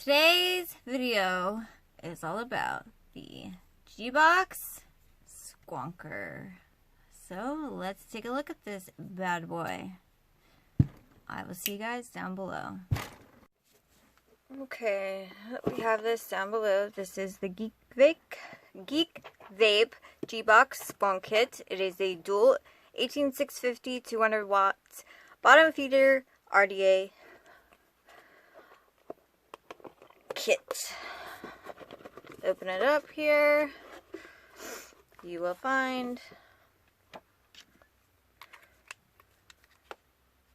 Today's video is all about the Gbox Squonker. So let's take a look at this bad boy. I will see you guys down below. Okay, we have this down below. This is the Geekvape Gbox Squonk Kit. It is a dual 18650 200 watts bottom feeder RDA kit. Open it up here. You will find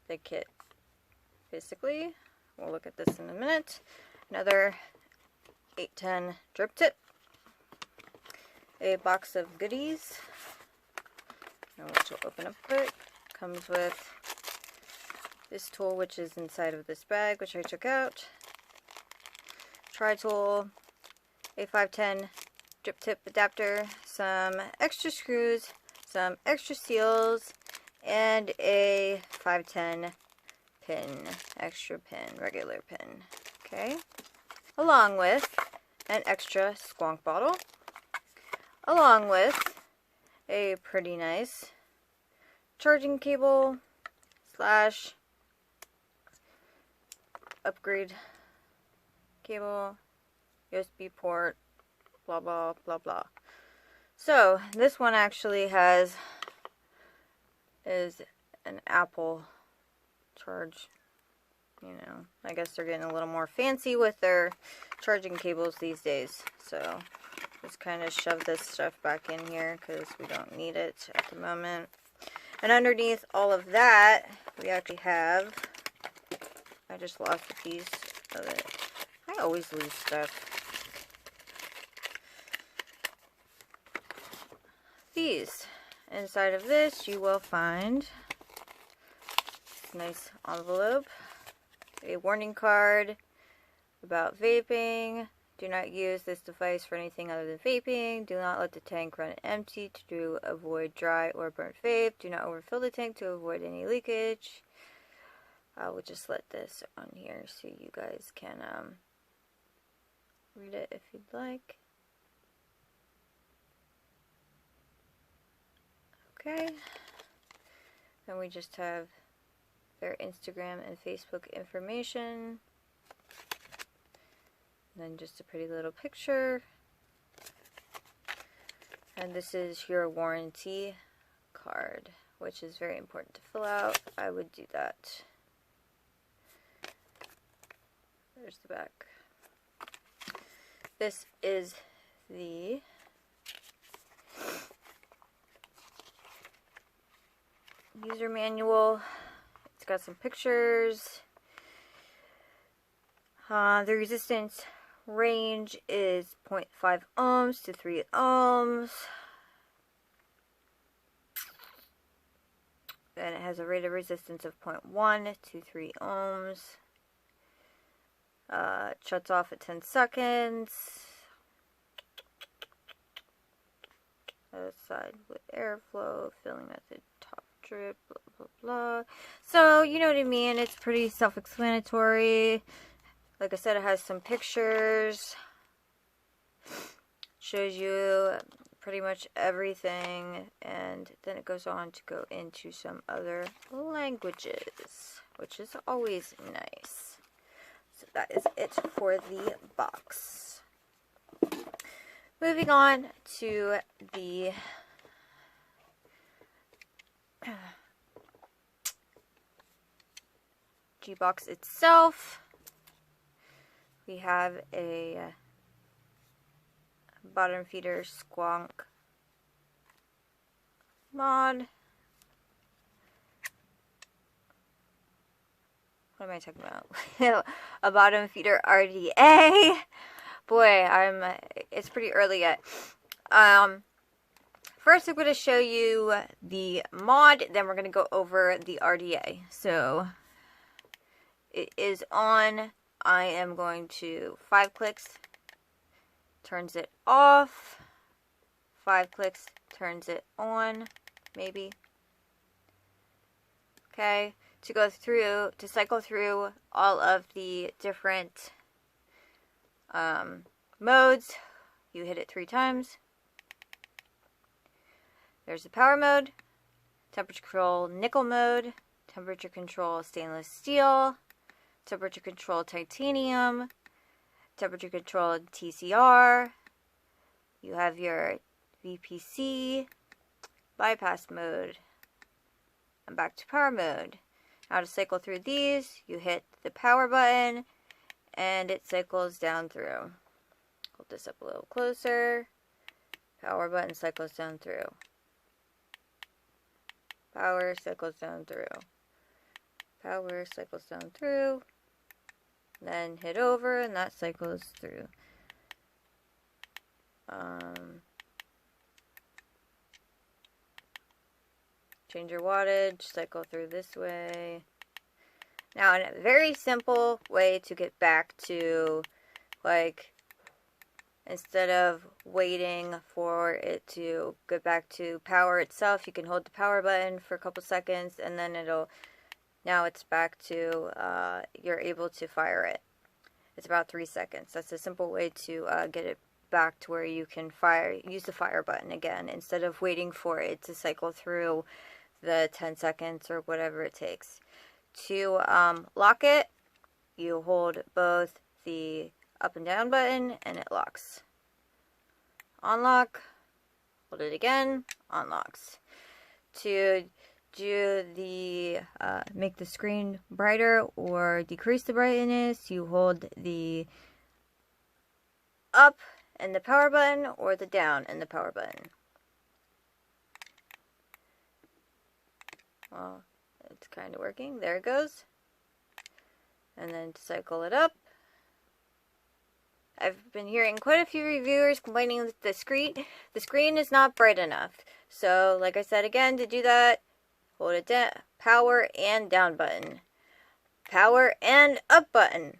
the kit. Basically, we'll look at this in a minute. Another 810 drip tip. A box of goodies, which will open up quick. Comes with this tool, which is inside of this bag, which I took out. Tri-tool, a 510 drip tip adapter, some extra screws, some extra seals, and a 510 pin, extra pin, regular pin. Okay, along with an extra squonk bottle, along with a pretty nice charging cable slash upgrade cable, USB port, blah blah blah blah. So this one actually is an Apple charge. You know, I guess they're getting a little more fancy with their charging cables these days. So just kind of shove this stuff back in here because we don't need it at the moment. And underneath all of that, we actually have, I just lost a piece of it. I always lose stuff. These. Inside of this, you will find this nice envelope, a warning card about vaping. Do not use this device for anything other than vaping. Do not let the tank run empty to avoid dry or burnt vape. Do not overfill the tank to avoid any leakage. I will just let this on here so you guys can read it if you'd like. Okay. Then we just have their Instagram and Facebook information. And then just a pretty little picture. And this is your warranty card, which is very important to fill out. I would do that. There's the back. This is the user manual. It's got some pictures. The resistance range is 0.5 ohms to 3 ohms. Then it has a rated resistance of 0.1 to 3 ohms. Shuts off at 10 seconds. Other side with airflow, filling method, top drip, blah blah blah. So, you know what I mean, it's pretty self-explanatory. Like I said, it has some pictures. Shows you pretty much everything. And then it goes on to go into some other languages, which is always nice. So that is it for the box. Moving on to the Gbox itself. We have a bottom feeder Squonk Mod. What am I talking about? A bottom feeder RDA. Boy, it's pretty early yet. First I'm going to show you the mod, then we're going to go over the RDA. So, it is on. I am going to 5 clicks, turns it off. 5 clicks, turns it on, maybe. Okay, to cycle through all of the different Modes, you hit it 3 times. There's the power mode, temperature control nickel mode, temperature control stainless steel, temperature control titanium, temperature control TCR. You have your VPC, bypass mode, and back to power mode. Now to cycle through these, you hit the power button and it cycles down through. Hold this up a little closer. Power button cycles down through. Power cycles down through. Power cycles down through. Then hit over and that cycles through. Change your wattage, cycle through this way. Now, a very simple way to get back to, like, instead of waiting for it to get back to power itself, you can hold the power button for a couple seconds and then now it's back to, you're able to fire it. It's about 3 seconds. That's a simple way to get it back to where you can use the fire button again instead of waiting for it to cycle through the 10 seconds or whatever it takes. To lock it, you hold both the up and down button and it locks. Unlock, hold it again, unlocks. To do the make the screen brighter or decrease the brightness, you hold the up and the power button or the down and the power button. Well, it's kind of working. There it goes. And then to cycle it up. I've been hearing quite a few reviewers complaining that the screen is not bright enough. So, like I said again, to do that, hold it down, power and down button. Power and up button.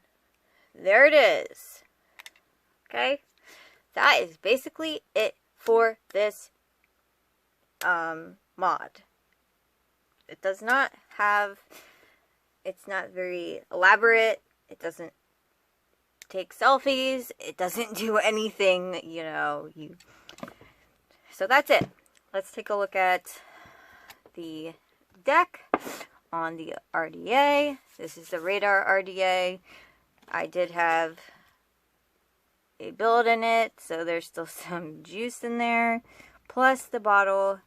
There it is. Okay? That is basically it for this mod. It does not have, it's not very elaborate, it doesn't take selfies, it doesn't do anything, so that's it. Let's take a look at the deck on the RDA. This is the Radar RDA. I did have a build in it, so there's still some juice in there, plus the bottle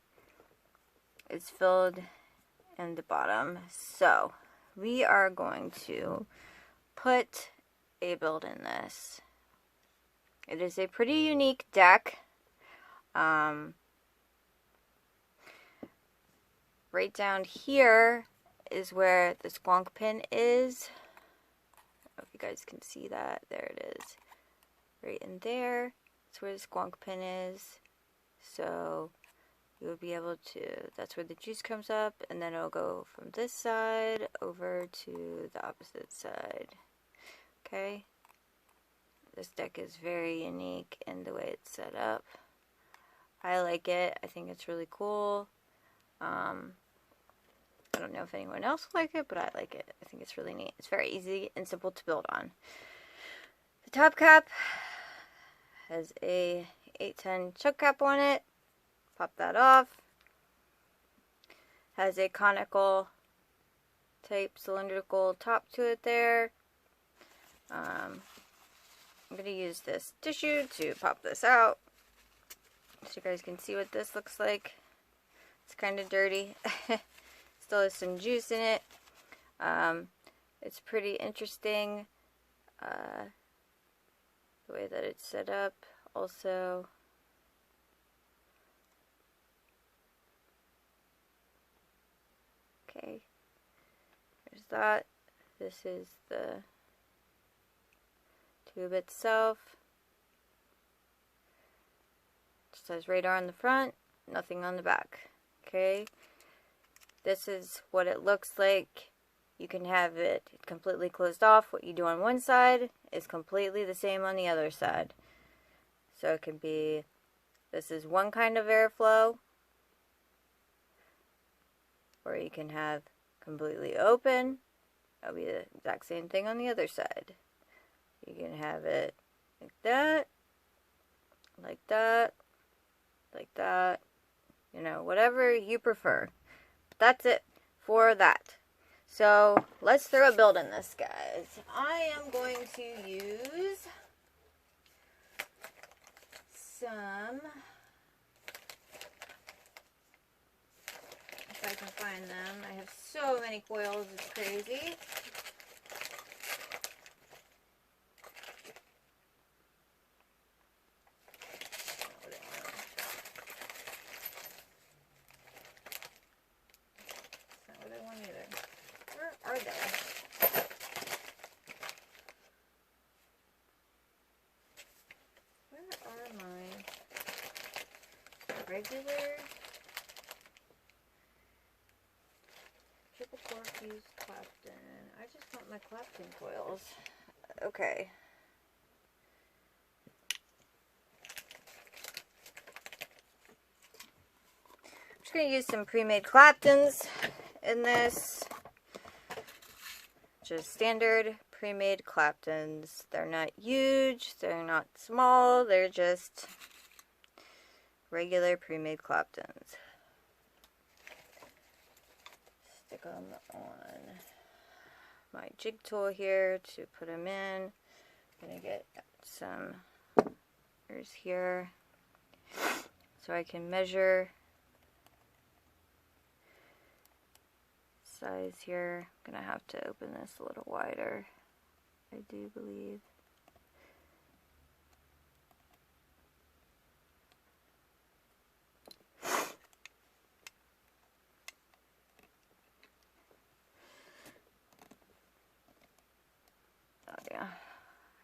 is filled in the bottom. So we are going to put a build in this. It is a pretty unique deck. Right down here is where the squonk pin is. I don't know if you guys can see that. There it is. Right in there. That's where the squonk pin is. So you will be able to, that's where the juice comes up, and then it'll go from this side over to the opposite side. Okay? This deck is very unique in the way it's set up. I like it. I think it's really cool. I don't know if anyone else will like it, but I like it. I think it's really neat. It's very easy and simple to build on. The top cap has a 810 chug cap on it. Pop that off. Has a conical type cylindrical top to it there. I'm going to use this tissue to pop this out so you guys can see what this looks like. It's kind of dirty. Still has some juice in it. It's pretty interesting the way that it's set up. Also, okay, there's that. This is the tube itself. Just has radar on the front, nothing on the back. Okay, this is what it looks like. You can have it completely closed off. What you do on one side is completely the same on the other side. So it can be, this is one kind of airflow, or you can have completely open. That'll be the exact same thing on the other side. You can have it like that, like that, like that, you know, whatever you prefer. That's it for that. So let's throw a build in this, guys. I am going to use some, if I can find them. I have so many coils, it's crazy. Are they? Where are my regular triple core fuse Clapton? I just want my Clapton coils. Okay. I'm just going to use some pre-made Claptons in this. Just standard pre-made Claptons. They're not huge, they're not small, they're just regular pre-made Claptons. Stick them on my jig tool here to put them in. I'm going to get some ears here so I can measure size here. I'm gonna have to open this a little wider, I do believe. Oh yeah.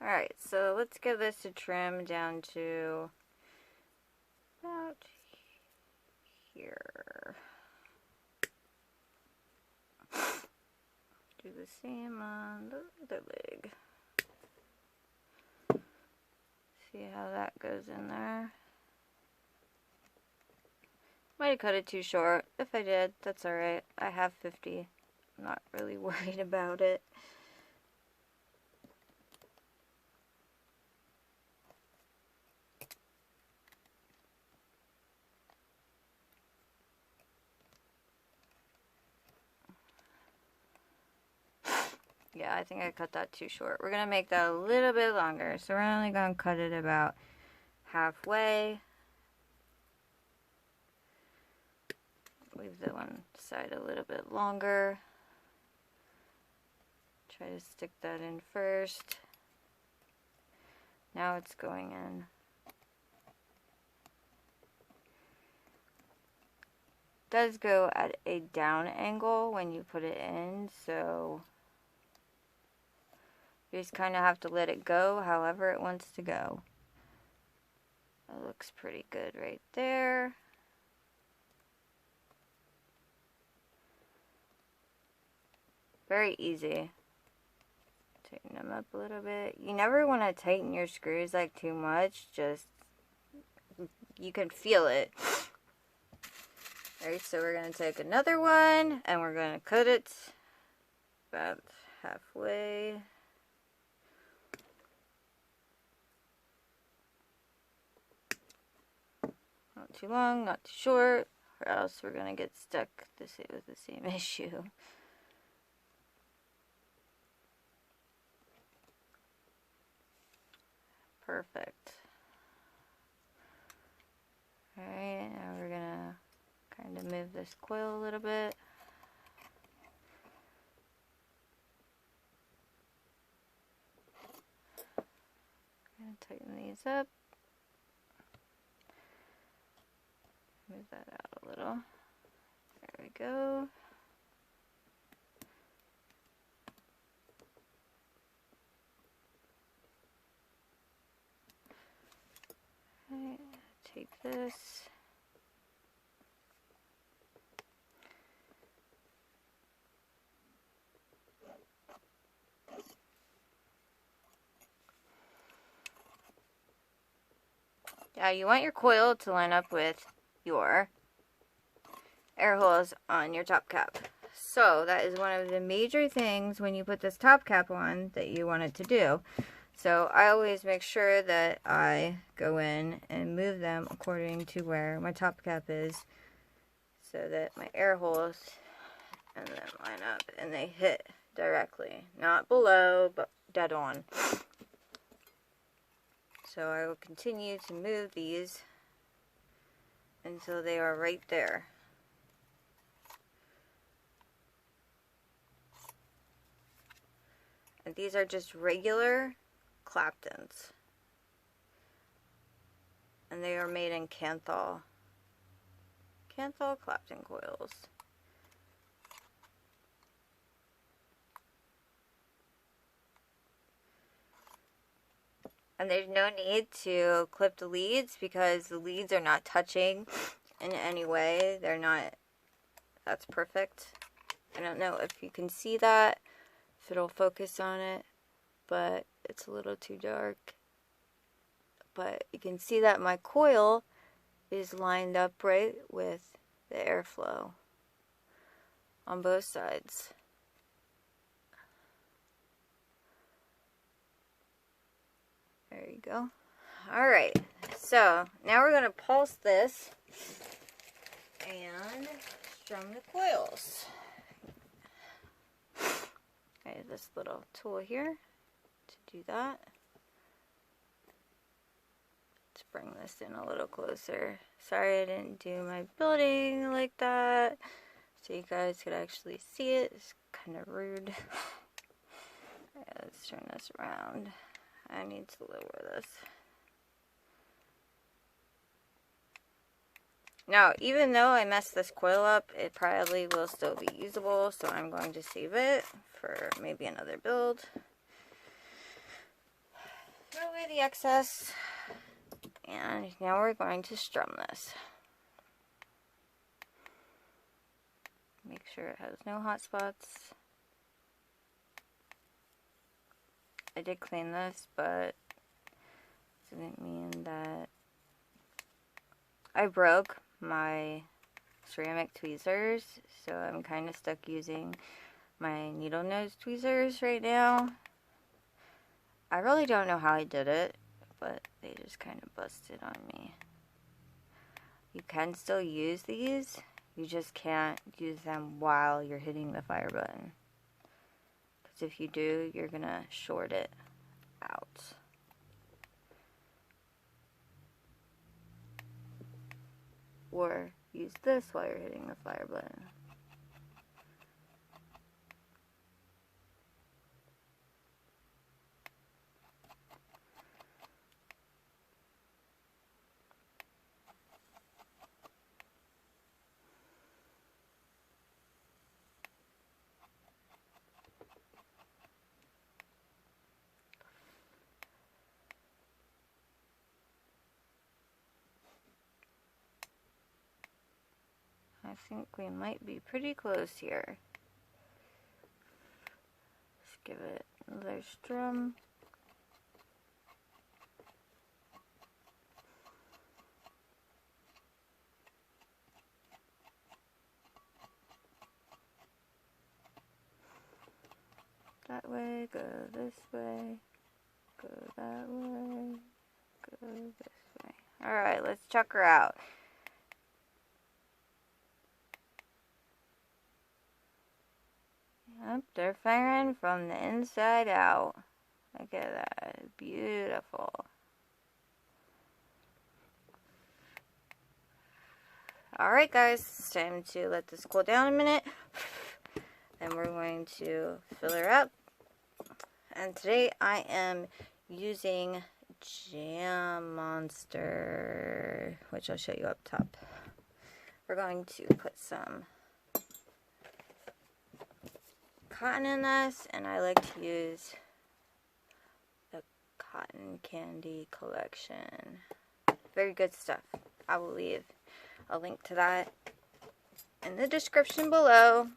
Alright, so let's give this a trim down to about here. Do the same on the other leg. See how that goes in there. Might have cut it too short. If I did, that's alright. I have 50. I'm not really worried about it. Yeah, I think I cut that too short. We're going to make that a little bit longer. So we're only going to cut it about halfway. Leave the one side a little bit longer. Try to stick that in first. Now it's going in. It does go at a down angle when you put it in, so you just kind of have to let it go however it wants to go. That looks pretty good right there. Very easy. Tighten them up a little bit. You never want to tighten your screws like too much, just you can feel it. Alright, so we're going to take another one and we're going to cut it about halfway. Not too long, not too short, or else we're going to get stuck with the same issue. Perfect. Alright, now we're going to kind of move this coil a little bit. I'm going to tighten these up. Move that out a little. There we go. Alright, take this. Yeah, you want your coil to line up with your air holes on your top cap. So that is one of the major things when you put this top cap on that you want it to do. So I always make sure that I go in and move them according to where my top cap is, so that my air holes and then line up and they hit directly, not below, but dead on. So I will continue to move these until they are right there. And these are just regular Claptons. And they are made in Canthal Clapton coils. And there's no need to clip the leads because the leads are not touching in any way. They're not, that's perfect. I don't know if you can see that, if it'll focus on it, but it's a little too dark. But you can see that my coil is lined up right with the airflow on both sides. There you go. Alright, so now we're going to pulse this and strum the coils. I have this little tool here to do that. Let's bring this in a little closer. Sorry I didn't do my building like that so you guys could actually see it. It's kind of rude. Let's turn this around. I need to lower this. Now, even though I messed this coil up, it probably will still be usable, so I'm going to save it for maybe another build. Throw away the excess, and now we're going to strum this. Make sure it has no hot spots. I did clean this, but it didn't mean that I broke my ceramic tweezers, so I'm kind of stuck using my needle nose tweezers right now. I really don't know how I did it, but they just kind of busted on me. You can still use these, you just can't use them while you're hitting the fire button. If you do, you're gonna short it out. Or use this while you're hitting the fire button. I think we might be pretty close here. Let's give it another strum. That way, go this way, go that way, go this way. Alright, let's check her out. Yep, they're firing from the inside out. Look at that. Beautiful. Alright guys, it's time to let this cool down a minute. Then we're going to fill her up. And today I am using Jam Monster, which I'll show you up top. We're going to put some cotton in this, and I like to use the Cotton Candy collection. Very good stuff. I will leave a link to that in the description below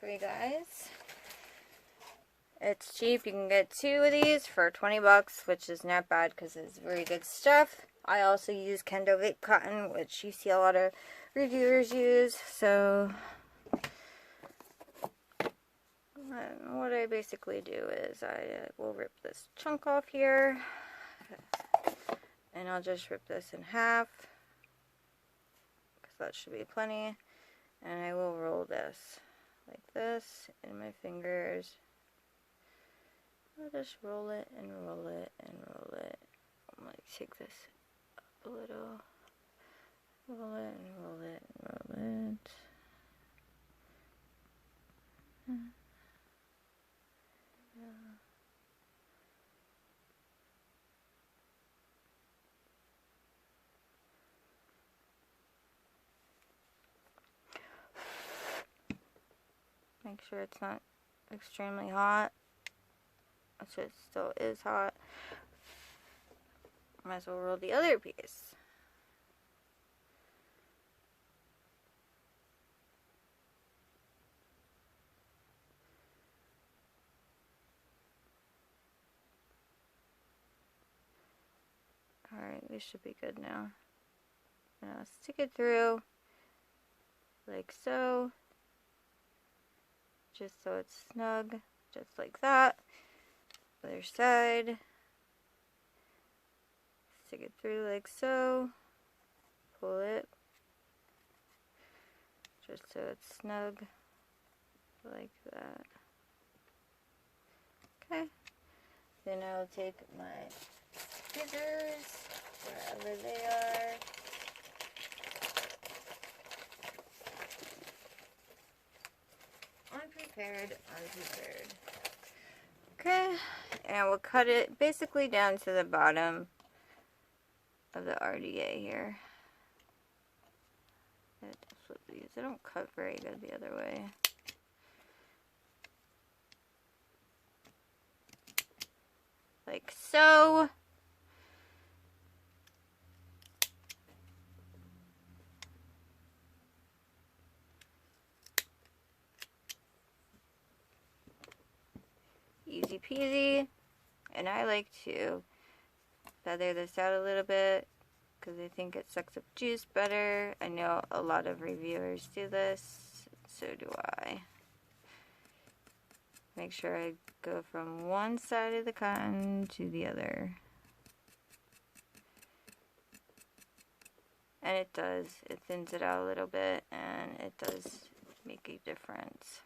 for you guys. It's cheap. You can get 2 of these for 20 bucks, which is not bad because it's very good stuff. I also use Kendo Vape Cotton, which you see a lot of reviewers use, so And what I basically do is I will rip this chunk off here, and I'll just rip this in half, because that should be plenty, and I will roll this like this in my fingers. I'll just roll it and roll it and roll it. I'm going to take this up a little, roll it and roll it and roll it. Make sure it's not extremely hot. So it still is hot. Might as well roll the other piece. Alright, we should be good now. Now stick it through like so. Just so it's snug, just like that. Other side. Stick it through like so. Pull it. Just so it's snug, like that. Okay. Then I'll take my scissors, wherever they are. Unprepared. Okay, and we'll cut it basically down to the bottom of the RDA here. Flip these. They don't cut very good the other way. Like so. Easy peasy. And I like to feather this out a little bit because I think it sucks up juice better. I know a lot of reviewers do this, so do I. Make sure I go from one side of the cotton to the other. And it does. It thins it out a little bit, and it does make a difference.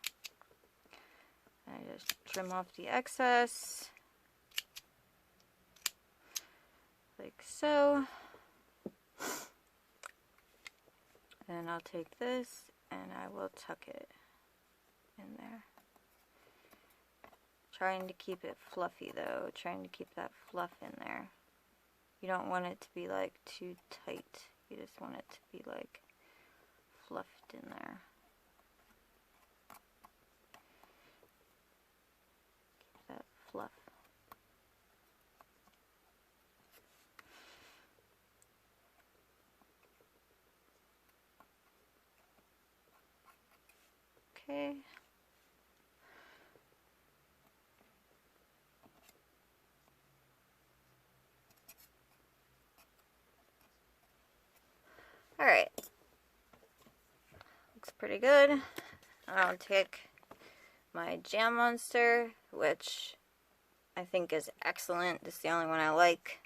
I just trim off the excess, like so. Then I'll take this and I will tuck it in there. Trying to keep it fluffy though, trying to keep that fluff in there. You don't want it to be like too tight, you just want it to be like fluffed in there. That fluff. Okay. Alright. Looks pretty good. I'll take my Jam Monster, which I think is excellent. This is the only one I like.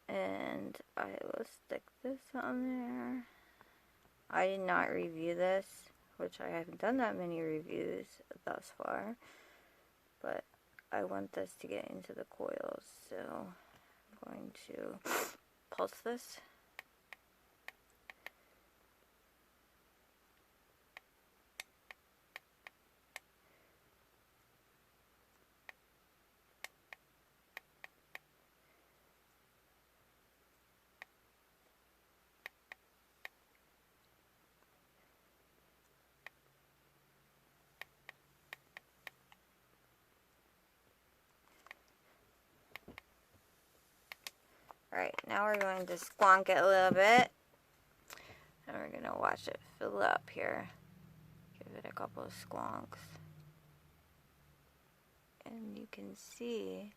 And I will stick this on there. I did not review this, which I haven't done that many reviews thus far. But I want this to get into the coils, so I'm going to pulse this. Alright, now we're going to squonk it a little bit. And we're going to watch it fill up here. Give it a couple of squonks. And you can see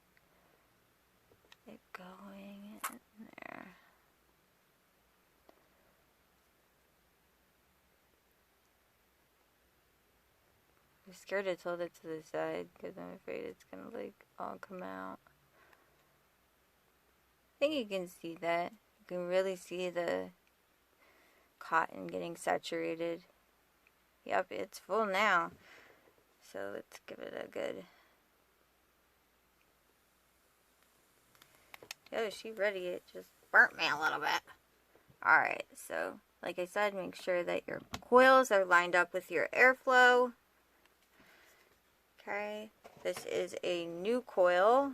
it going in there. I'm scared to tilt it to the side because I'm afraid it's gonna like all come out. I think you can see that. You can really see the cotton getting saturated. Yep, it's full now. So let's give it a good... Oh, she ready. It just burnt me a little bit. Alright, so like I said, make sure that your coils are lined up with your airflow. Okay, this is a new coil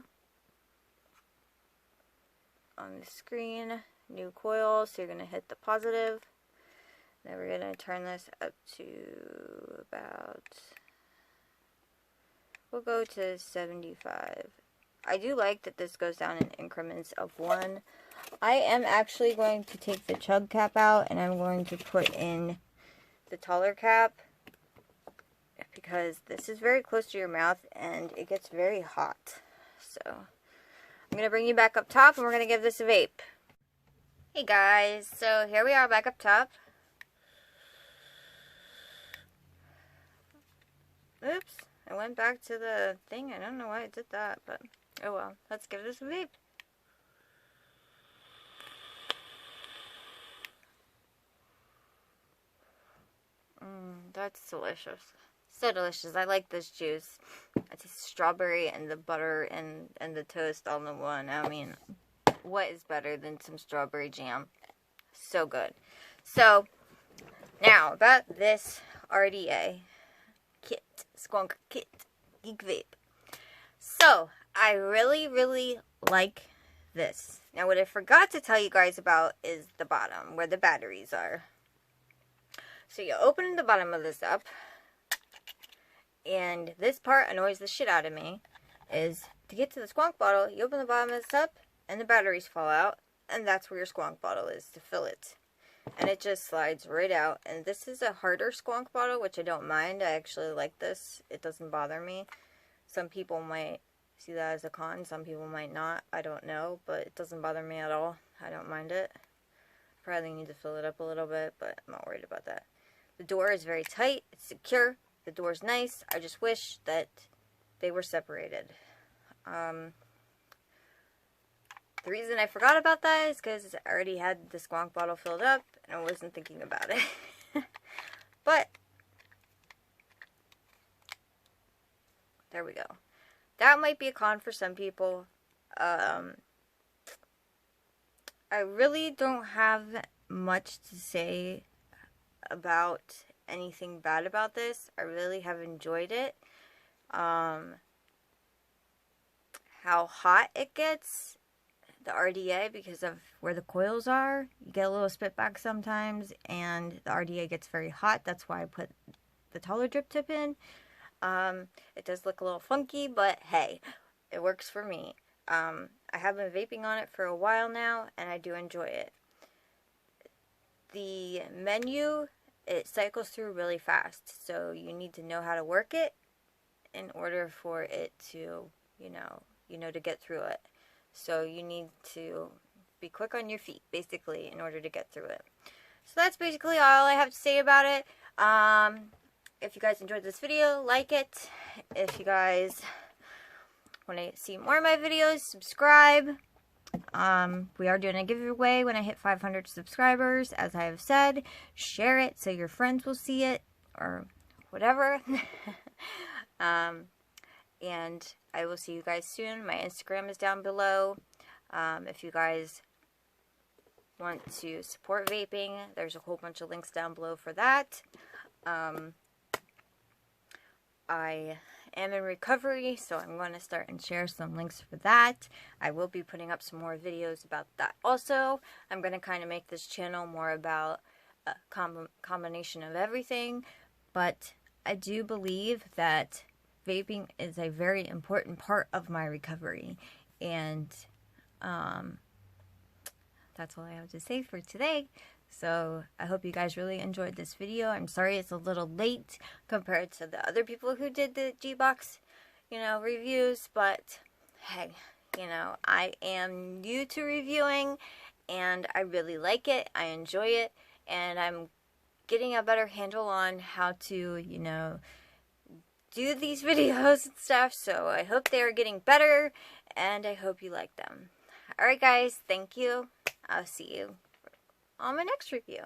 on the screen. New coil, so you're going to hit the positive. Then we're going to turn this up to about, we'll go to 75. I do like that this goes down in increments of 1. I am actually going to take the chug cap out and I'm going to put in the taller cap because this is very close to your mouth and it gets very hot. So I'm going to bring you back up top and we're going to give this a vape. Hey guys, so here we are back up top. Oops, I went back to the thing. I don't know why I did that, but oh well. Let's give this a vape. That's delicious. So delicious. I like this juice. It's strawberry and the butter and the toast all in one. I mean, what is better than some strawberry jam? So good. So, now about this RDA kit, Skunk Kit Geekvape. So, I really like this. Now, what I forgot to tell you guys about is the bottom, where the batteries are. So, you open the bottom of this up, and this part annoys the shit out of me, is to get to the squonk bottle, you open the bottom of this up, and the batteries fall out, and that's where your squonk bottle is to fill it. And it just slides right out. And this is a harder squonk bottle, which I don't mind. I actually like this. It doesn't bother me. Some people might see that as a con. Some people might not. I don't know. But it doesn't bother me at all. I don't mind it. Probably need to fill it up a little bit, but I'm not worried about that. The door is very tight. It's secure. The door's nice. I just wish that they were separated. The reason I forgot about that is because I already had the squonk bottle filled up and I wasn't thinking about it. But there we go. That might be a con for some people. I really don't have much to say about anything bad about this. I really have enjoyed it. How hot it gets, the RDA, because of where the coils are, you get a little spit back sometimes, and the RDA gets very hot. That's why I put the taller drip tip in. It does look a little funky, but hey, it works for me. I have been vaping on it for a while now, and I do enjoy it. The menu, it cycles through really fast, so you need to know how to work it in order for it to, you know, to get through it. So you need to be quick on your feet, basically, in order to get through it. So that's basically all I have to say about it. If you guys enjoyed this video, like it. If you guys want to see more of my videos, subscribe. We are doing a giveaway when I hit 500 subscribers, as I have said. Share it so your friends will see it, or whatever. And I will see you guys soon. My Instagram is down below. If you guys want to support vaping, there's a whole bunch of links down below for that. I am in recovery, so I'm going to start and share some links for that. I will be putting up some more videos about that also. I'm going to kind of make this channel more about a combination of everything, but I do believe that vaping is a very important part of my recovery, and that's all I have to say for today. So I hope you guys really enjoyed this video. I'm sorry it's a little late compared to the other people who did the Gbox, reviews, but hey, I am new to reviewing and I really like it. I enjoy it, and I'm getting a better handle on how to, do these videos and stuff, so I hope they are getting better, and I hope you like them. Alright guys, thank you. I'll see you on my next review.